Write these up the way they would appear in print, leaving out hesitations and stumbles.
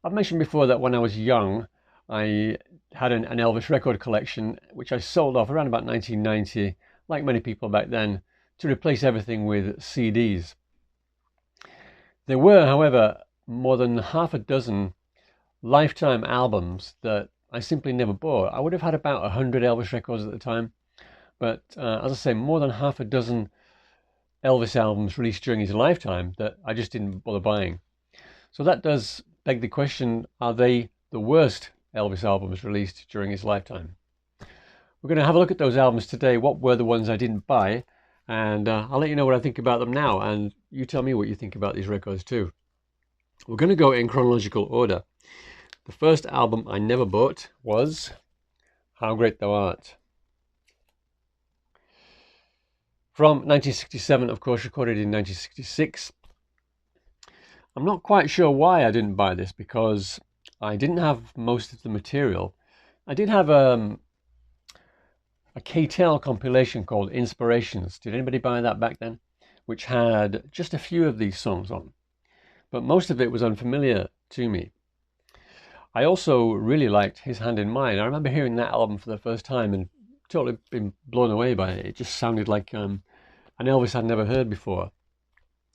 I've mentioned before that when I was young, I had an Elvis record collection, which I sold off around about 1990, like many people back then, to replace everything with CDs. There were, however, more than half a dozen lifetime albums that I simply never bought. I would have had about 100 Elvis records at the time, but as I say, more than half a dozen Elvis albums released during his lifetime that I just didn't bother buying. So that does beg the question, are they the worst Elvis albums released during his lifetime? We're going to have a look at those albums today. What were the ones I didn't buy? And I'll let you know what I think about them now. And you tell me what you think about these records too. We're going to go in chronological order. The first album I never bought was How Great Thou Art. From 1967, of course, recorded in 1966. I'm not quite sure why I didn't buy this, because I didn't have most of the material. I did have a KTEL compilation called Inspirations. Did anybody buy that back then? Which had just a few of these songs on, but most of it was unfamiliar to me. I also really liked His Hand in Mine. I remember hearing that album for the first time and totally been blown away by it. It just sounded like an Elvis I'd never heard before.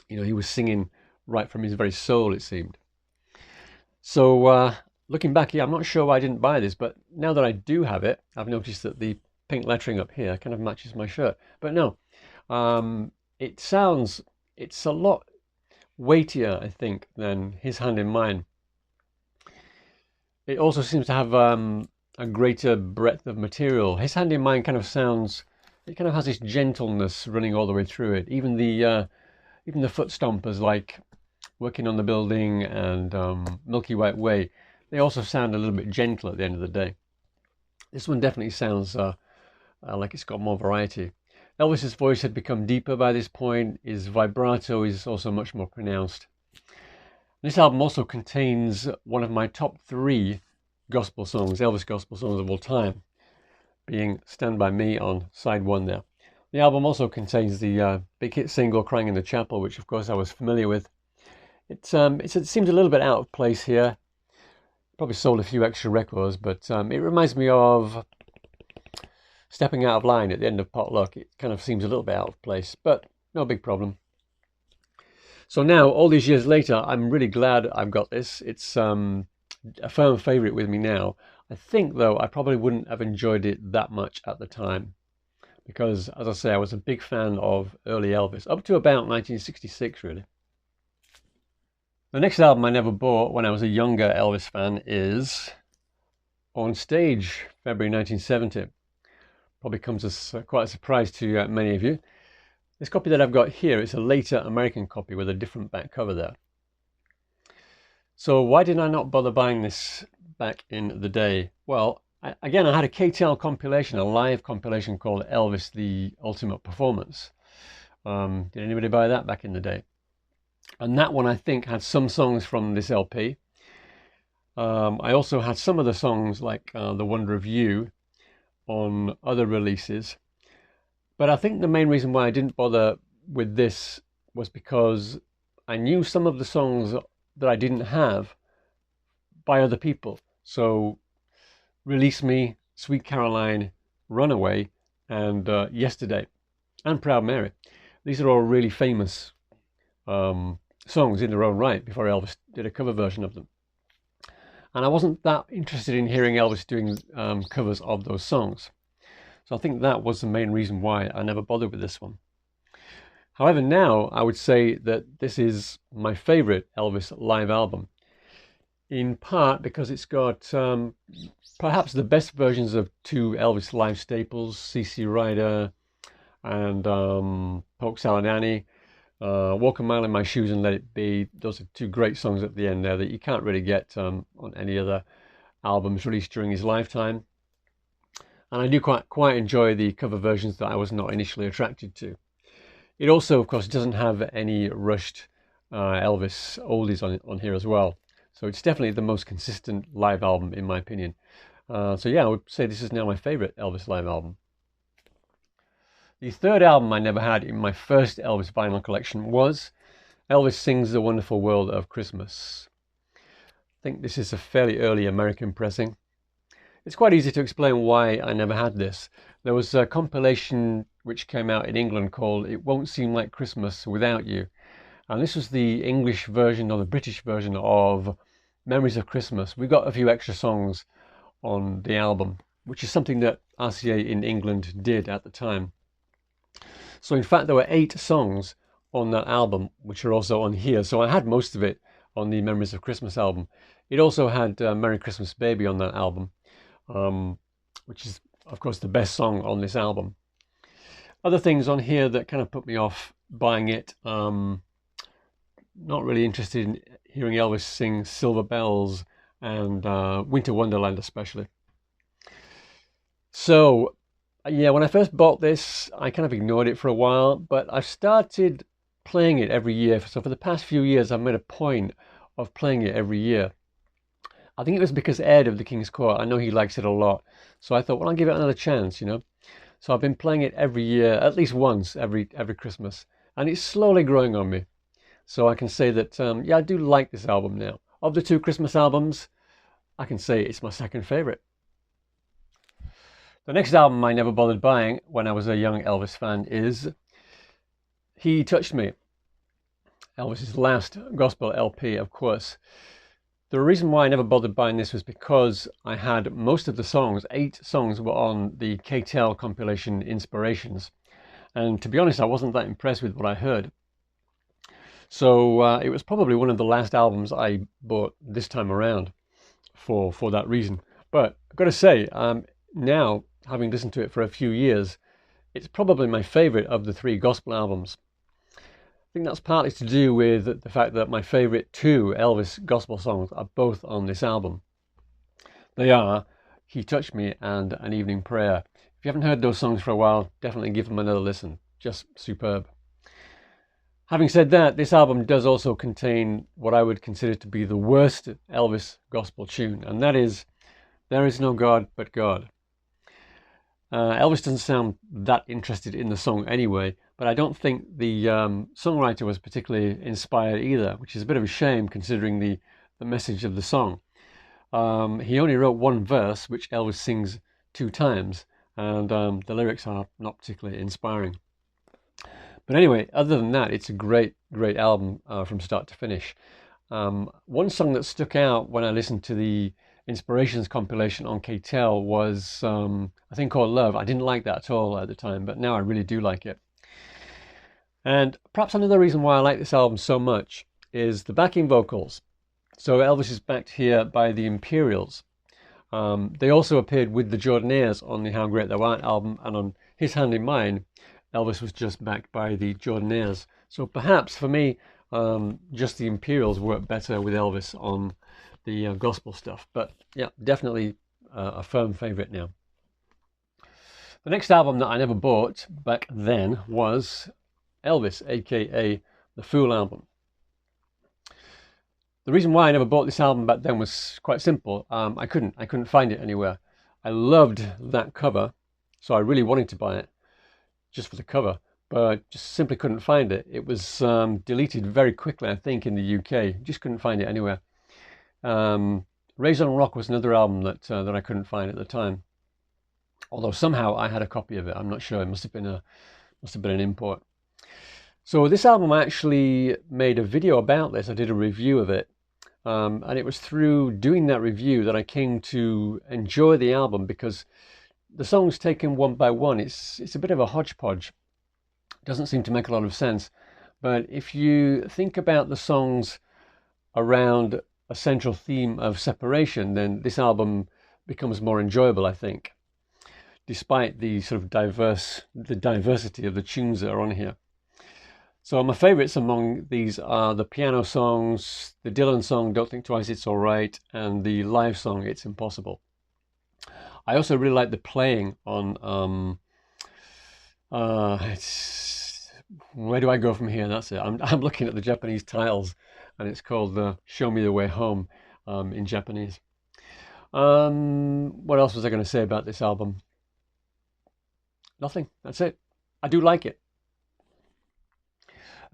You know, he was singing right from his very soul, it seemed. So looking back, yeah, I'm not sure why I didn't buy this, but now that I do have it, I've noticed that the pink lettering up here kind of matches my shirt. But no, it's a lot weightier, I think, than His Hand in Mine. It also seems to have a greater breadth of material. His Hand in Mine kind of has this gentleness running all the way through it. Even the foot stompers like Working on the Building and Milky White Way, they also sound a little bit gentle at the end of the day. This one definitely sounds like it's got more variety. Elvis's voice had become deeper by this point. His vibrato is also much more pronounced. This album also contains one of my top 3 gospel songs, Elvis gospel songs of all time, being Stand By Me on side 1 there. The album also contains the big hit single Crying in the Chapel, which of course I was familiar with. It seems a little bit out of place here. Probably sold a few extra records, but it reminds me of Stepping Out of Line at the end of Potluck. It kind of seems a little bit out of place, but no big problem. So now, all these years later, I'm really glad I've got this. It's a firm favorite with me now. I think, though, I probably wouldn't have enjoyed it that much at the time, because, as I say, I was a big fan of early Elvis, up to about 1966, really. The next album I never bought when I was a younger Elvis fan is On Stage, February 1970. Probably comes as quite a surprise to many of you. This copy that I've got here is a later American copy with a different back cover there. So why did I not bother buying this back in the day? Well, I had a KTEL compilation, a live compilation called Elvis the Ultimate Performance. Did anybody buy that back in the day? And that one, I think, had some songs from this LP. I also had some of the songs like The Wonder of You on other releases. But I think the main reason why I didn't bother with this was because I knew some of the songs that I didn't have by other people. So Release Me, Sweet Caroline, Runaway, and Yesterday, and Proud Mary. These are all really famous songs in their own right before Elvis did a cover version of them. And I wasn't that interested in hearing Elvis doing covers of those songs. So I think that was the main reason why I never bothered with this one. However, now I would say that this is my favorite Elvis live album, in part because it's got perhaps the best versions of 2 Elvis live staples, CC Rider and Polk Salad Annie. Walk a Mile in My Shoes and Let It Be. Those are 2 great songs at the end there that you can't really get on any other albums released during his lifetime. And I do quite enjoy the cover versions that I was not initially attracted to. It also, of course, doesn't have any rushed Elvis oldies on here as well. So it's definitely the most consistent live album, in my opinion. So yeah, I would say this is now my favorite Elvis live album. The third album I never had in my first Elvis vinyl collection was Elvis Sings the Wonderful World of Christmas. think this is a fairly early American pressing. It's quite easy to explain why I never had this. There was a compilation which came out in England called It Won't Seem Like Christmas Without You. And this was the English version or the British version of Memories of Christmas. We got a few extra songs on the album, which is something that RCA in England did at the time. So in fact, there were 8 songs on that album, which are also on here. So I had most of it on the Memories of Christmas album. It also had Merry Christmas Baby on that album, which is, of course, the best song on this album. Other things on here that kind of put me off buying it. Not really interested in hearing Elvis sing Silver Bells and Winter Wonderland especially. So yeah, when I first bought this, I kind of ignored it for a while, but I've started playing it every year. So for the past few years, I've made a point of playing it every year. I think it was because Ed of the King's Court, I know he likes it a lot. So I thought, well, I'll give it another chance, you know. So I've been playing it every year, at least once every Christmas, and it's slowly growing on me. So I can say that, yeah, I do like this album now. Of the 2 Christmas albums, I can say it's my second favorite. The next album I never bothered buying when I was a young Elvis fan is He Touched Me, Elvis's last gospel LP, of course. The reason why I never bothered buying this was because I had most of the songs, 8 songs, were on the KTEL compilation Inspirations. And to be honest, I wasn't that impressed with what I heard. So it was probably one of the last albums I bought this time around for that reason. But I've got to say, now, having listened to it for a few years, it's probably my favorite of the 3 gospel albums. I think that's partly to do with the fact that my favorite 2 Elvis gospel songs are both on this album. They are He Touched Me and An Evening Prayer. If you haven't heard those songs for a while, definitely give them another listen. Just superb. Having said that, this album does also contain what I would consider to be the worst Elvis gospel tune, and that is There Is No God But God. Elvis doesn't sound that interested in the song anyway, but I don't think the songwriter was particularly inspired either, which is a bit of a shame considering the message of the song. He only wrote 1 verse, which Elvis sings 2 times, and the lyrics are not particularly inspiring. But anyway, other than that, it's a great album from start to finish. One song that stuck out when I listened to the Inspirations compilation on KTEL was a thing called Love. I didn't like that at all at the time, but now I really do like it. And perhaps another reason why I like this album so much is the backing vocals. So Elvis is backed here by the Imperials. They also appeared with the Jordanaires on the How Great Thou Art album, and on His Hand in Mine, Elvis was just backed by the Jordanaires. So perhaps for me, just the Imperials work better with Elvis on the gospel stuff. But yeah, definitely a firm favorite now. The next album that I never bought back then was Elvis AKA The Fool album. The reason why I never bought this album back then was quite simple. I couldn't find it anywhere. I loved that cover, so I really wanted to buy it just for the cover, but just simply couldn't find it. It was deleted very quickly, I think, in the UK. Just couldn't find it anywhere. Raised on Rock was another album that I couldn't find at the time. Although somehow I had a copy of it. I'm not sure. It must have been an import. So this album, I actually made a video about this. I did a review of it. And it was through doing that review that I came to enjoy the album, because the songs taken one by one, it's a bit of a hodgepodge. It doesn't seem to make a lot of sense. But if you think about the songs around a central theme of separation, then this album becomes more enjoyable, I think, despite the sort of diversity of the tunes that are on here. So my favorites among these are the piano songs, the Dylan song Don't Think Twice, It's Alright, and the live song It's Impossible. I also really like the playing on where do I go from here? That's it. I'm looking at the Japanese titles, and it's called Show Me the Way Home in Japanese. What else was I going to say about this album? Nothing. That's it. I do like it.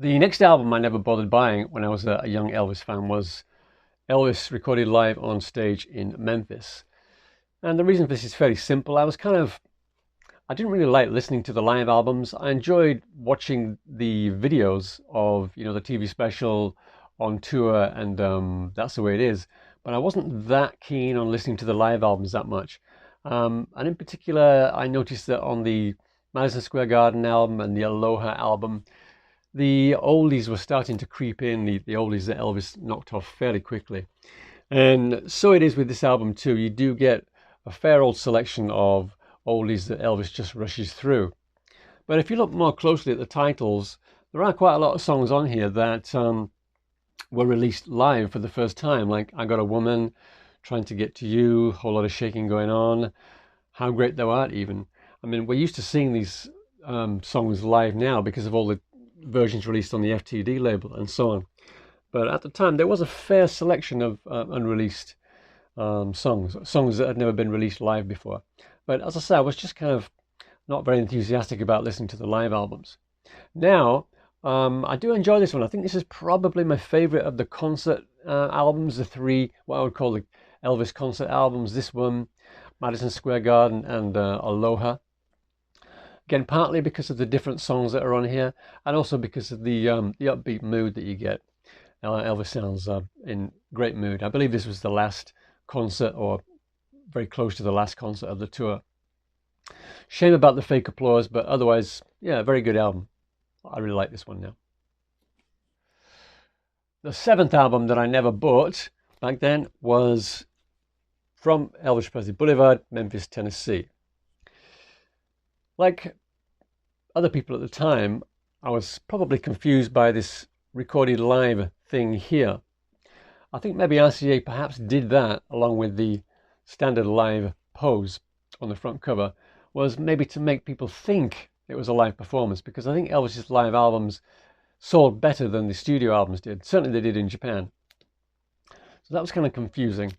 The next album I never bothered buying when I was a young Elvis fan was Elvis recorded live on stage in Memphis. And the reason for this is fairly simple. I didn't really like listening to the live albums. I enjoyed watching the videos of, the TV special on tour, and That's the Way It Is. But I wasn't that keen on listening to the live albums that much. And in particular, I noticed that on the Madison Square Garden album and the Aloha album, the oldies were starting to creep in, the oldies that Elvis knocked off fairly quickly. And so it is with this album too. You do get a fair old selection of oldies that Elvis just rushes through. But if you look more closely at the titles, there are quite a lot of songs on here that were released live for the first time, like I Got a Woman, Trying to Get to You, Whole Lot of Shaking Going On, How Great Thou Art even. I mean, we're used to seeing these songs live now because of all the versions released on the FTD label and so on. But at the time, there was a fair selection of unreleased songs that had never been released live before. But as I say, I was just kind of not very enthusiastic about listening to the live albums. Now, I do enjoy this one. I think this is probably my favorite of the concert albums, the three, what I would call the Elvis concert albums. This one, Madison Square Garden, and Aloha. Again, partly because of the different songs that are on here, and also because of the upbeat mood that you get. Elvis sounds in great mood. I believe this was the last concert, or very close to the last concert of the tour. Shame about the fake applause, but otherwise, yeah, very good album. I really like this one now. The seventh album that I never bought back then was from Elvis Presley, Boulevard, Memphis, Tennessee. Like other people at the time, I was probably confused by this recorded live thing here. I think maybe RCA perhaps did that along with the standard live pose on the front cover, was maybe to make people think it was a live performance, because I think Elvis's live albums sold better than the studio albums did. Certainly they did in Japan. So that was kind of confusing.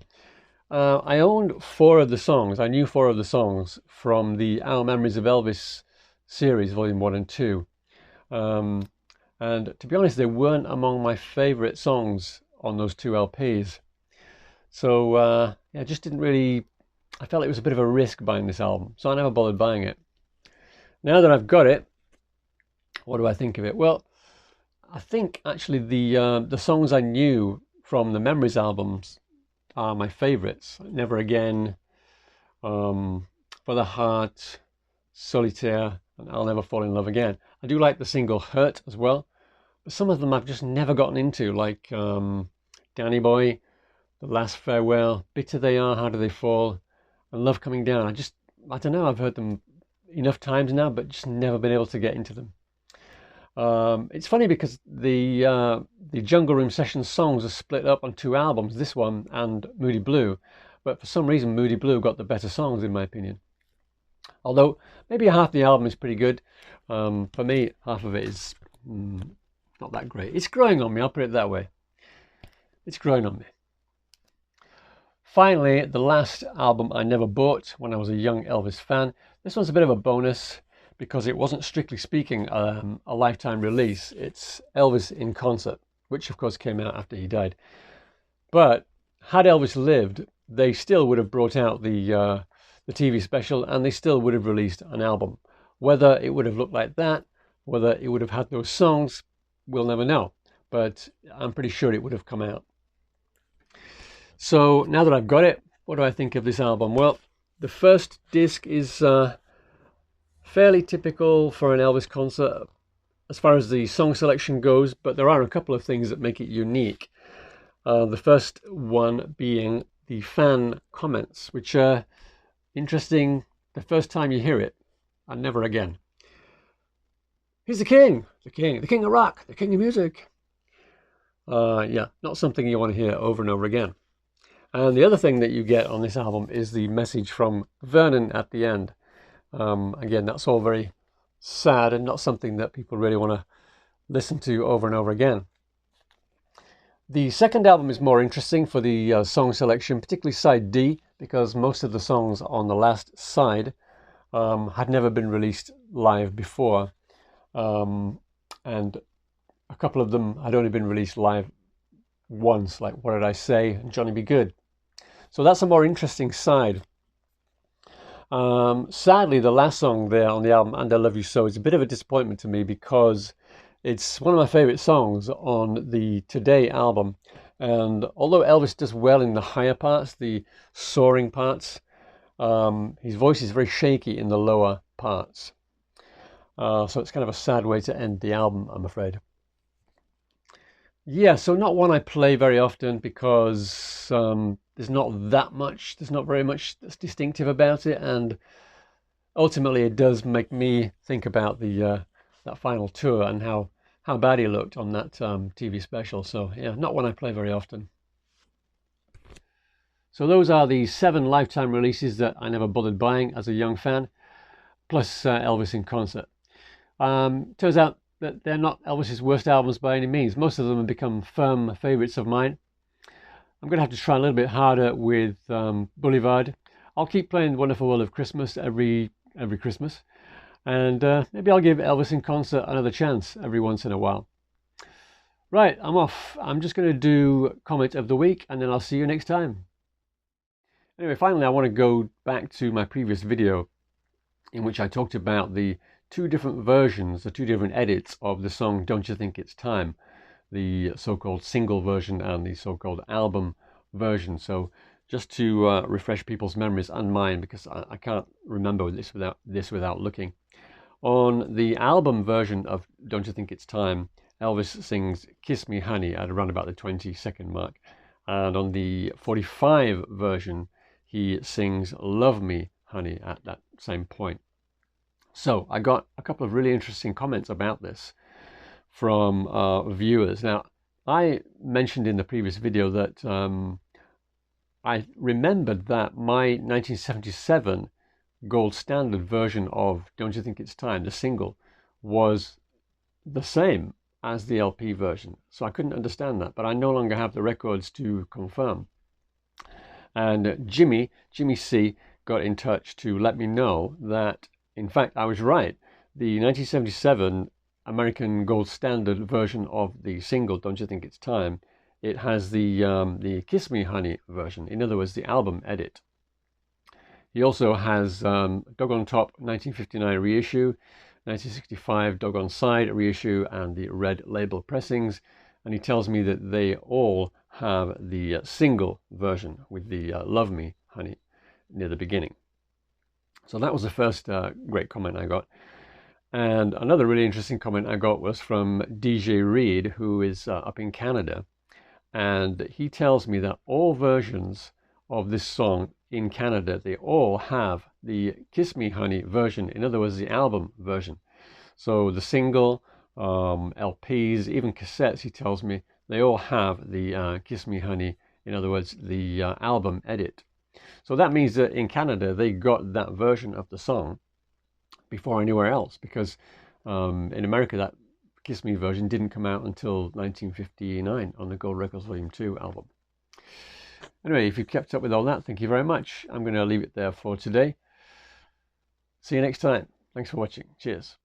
I owned 4 of the songs. I knew 4 of the songs from the Our Memories of Elvis series, volume 1 and 2. And to be honest, they weren't among my favorite songs on those 2 LPs. So yeah, just didn't really, I felt it was a bit of a risk buying this album, so I never bothered buying it. Now that I've got it, what do I think of it? Well, I think actually the songs I knew from the Memories albums are my favorites. Never Again, For the Heart, Solitaire, and I'll Never Fall in Love Again. I do like the single Hurt as well, but some of them I've just never gotten into, like Danny Boy, The Last Farewell, Bitter They Are, How Do They Fall, and Love Coming Down. I don't know, I've heard them enough times now, but just never been able to get into them. It's funny because the Jungle Room Sessions songs are split up on 2 albums, this one and Moody Blue, but for some reason Moody Blue got the better songs in my opinion. Although maybe half the album is pretty good. For me, half of it is not that great. It's growing on me, I'll put it that way. It's growing on me. Finally, the last album I never bought when I was a young Elvis fan. This one's a bit of a bonus because it wasn't strictly speaking a lifetime release. It's Elvis in Concert, which of course came out after he died. But had Elvis lived, they still would have brought out the TV special, and they still would have released an album. Whether it would have looked like that, whether it would have had those songs, we'll never know. But I'm pretty sure it would have come out. So now that I've got it, what do I think of this album? Well, the first disc is fairly typical for an Elvis concert as far as the song selection goes, but there are a couple of things that make it unique. The first one being the fan comments, which are interesting the first time you hear it, and never again. He's the king of rock, the king of music. Yeah, not something you want to hear over and over again. And the other thing that you get on this album is the message from Vernon at the end. Again, that's all very sad and not something that people really want to listen to over and over again. The second album is more interesting for the song selection, particularly side D, because most of the songs on the last side had never been released live before. And a couple of them had only been released live once, like What Did I Say and Johnny Be Good. So that's a more interesting side. Sadly, the last song there on the album, And I Love You So, is a bit of a disappointment to me because it's one of my favorite songs on the Today album. And although Elvis does well in the higher parts, the soaring parts, his voice is very shaky in the lower parts. So it's kind of a sad way to end the album, I'm afraid. Yeah, so not one I play very often because there's not very much that's distinctive about it, and ultimately it does make me think about the that final tour and how bad he looked on that TV special. So yeah, not one I play very often. So those are the 7 lifetime releases that I never bothered buying as a young fan, plus Elvis in concert. Turns out that they're not Elvis's worst albums by any means. Most of them have become firm favorites of mine. I'm going to have to try a little bit harder with Boulevard. I'll keep playing Wonderful World of Christmas every Christmas, and maybe I'll give Elvis in concert another chance every once in a while. Right, I'm off. I'm just going to do comment of the week, and then I'll see you next time. Anyway, finally, I want to go back to my previous video in which I talked about the 2 different versions, the 2 different edits of the song Don't You Think It's Time, the so-called single version and the so-called album version. So just to refresh people's memories and mine, because I can't remember this without looking. On the album version of Don't You Think It's Time, Elvis sings Kiss Me Honey at around about the 20-second mark. And on the 45 version, he sings Love Me Honey at that same point. So I got a couple of really interesting comments about this from viewers. Now, I mentioned in the previous video that I remembered that my 1977 gold standard version of Don't You Think It's Time, the single, was the same as the LP version. So I couldn't understand that, but I no longer have the records to confirm. And Jimmy C got in touch to let me know that, in fact, I was right. The 1977 American Gold Standard version of the single Don't You Think It's Time, it has the Kiss Me Honey version, in other words, the album edit. He also has Dog on Top 1959 reissue, 1965 Dog on Side reissue, and the red label pressings. And he tells me that they all have the single version with the Love Me Honey near the beginning. So that was the first great comment I got. And another really interesting comment I got was from DJ Reed, who is up in Canada. And he tells me that all versions of this song in Canada, they all have the Kiss Me Honey version, in other words, the album version. So the single, LPs, even cassettes, he tells me, they all have the Kiss Me Honey, in other words, the album edit. So that means that in Canada, they got that version of the song before anywhere else, because in America, that Kiss Me version didn't come out until 1959 on the Gold Records Volume 2 album. Anyway, if you've kept up with all that, thank you very much. I'm going to leave it there for today. See you next time. Thanks for watching. Cheers.